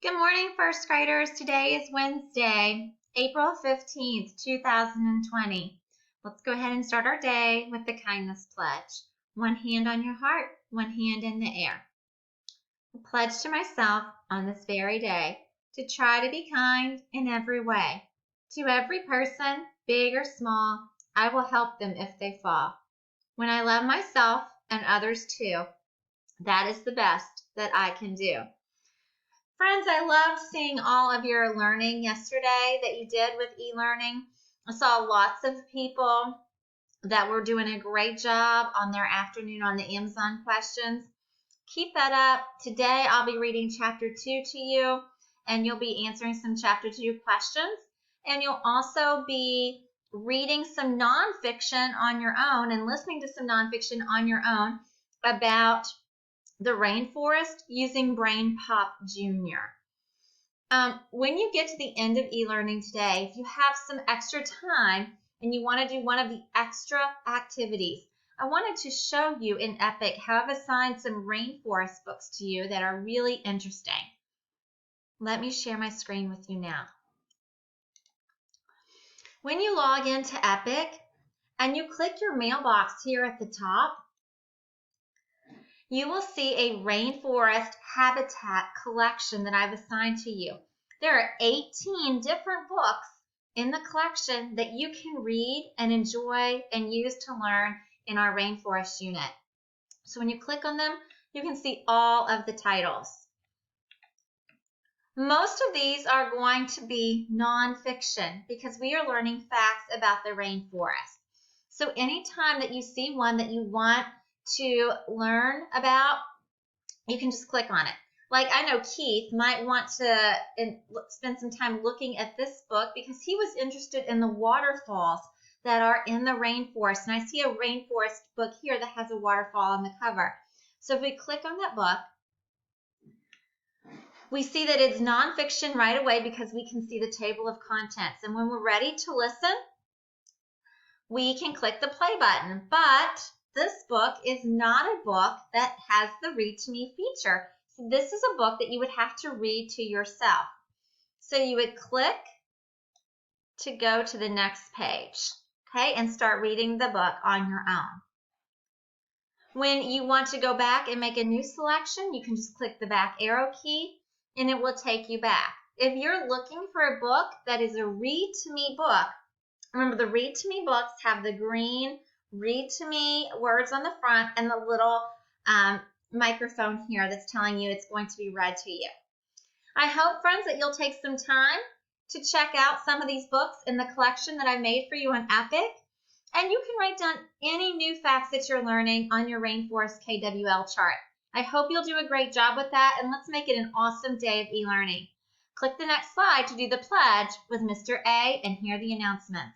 Good morning, first graders. Today is Wednesday, April 15th, 2020. Let's go ahead and start our day with the kindness pledge. One hand on your heart, one hand in the air. I pledge to myself on this very day to try to be kind in every way. To every person, big or small, I will help them if they fall. When I love myself and others too, that is the best that I can do. Friends, I loved seeing all of your learning yesterday that you did with e-learning. I saw lots of people that were doing a great job on their afternoon on the Amazon questions. Keep that up. Today I'll be reading chapter 2 to you, and you'll be answering some chapter 2 questions. And you'll also be reading some nonfiction on your own and listening to some nonfiction on your own about the rainforest using BrainPop Jr. When you get to the end of e-learning today, if you have some extra time and you want to do one of the extra activities, I wanted to show you in Epic how I've assigned some rainforest books to you that are really interesting. Let me share my screen with you now. When you log into Epic and you click your mailbox here at the top, you will see a rainforest habitat collection that I've assigned to you. There are 18 different books in the collection that you can read and enjoy and use to learn in our rainforest unit. So when you click on them, you can see all of the titles. Most of these are going to be nonfiction because we are learning facts about the rainforest. So anytime that you see one that you want to learn about, you can just click on it. Like I know Keith might want to spend some time looking at this book because he was interested in the waterfalls that are in the rainforest. And I see a rainforest book here that has a waterfall on the cover. So if we click on that book, we see that it's nonfiction right away because we can see the table of contents. And when we're ready to listen, we can click the play button. But this book is not a book that has the Read to Me feature. So this is a book that you would have to read to yourself. So you would click to go to the next page, okay, and start reading the book on your own. When you want to go back and make a new selection, you can just click the back arrow key and it will take you back. If you're looking for a book that is a Read to Me book, remember the Read to Me books have the green Read to Me words on the front and the little microphone here that's telling you it's going to be read to you. I hope, friends, that you'll take some time to check out some of these books in the collection that I made for you on Epic. And you can write down any new facts that you're learning on your Rainforest KWL chart. I hope you'll do a great job with that, and let's make it an awesome day of e-learning. Click the next slide to do the pledge with Mr. A and hear the announcements.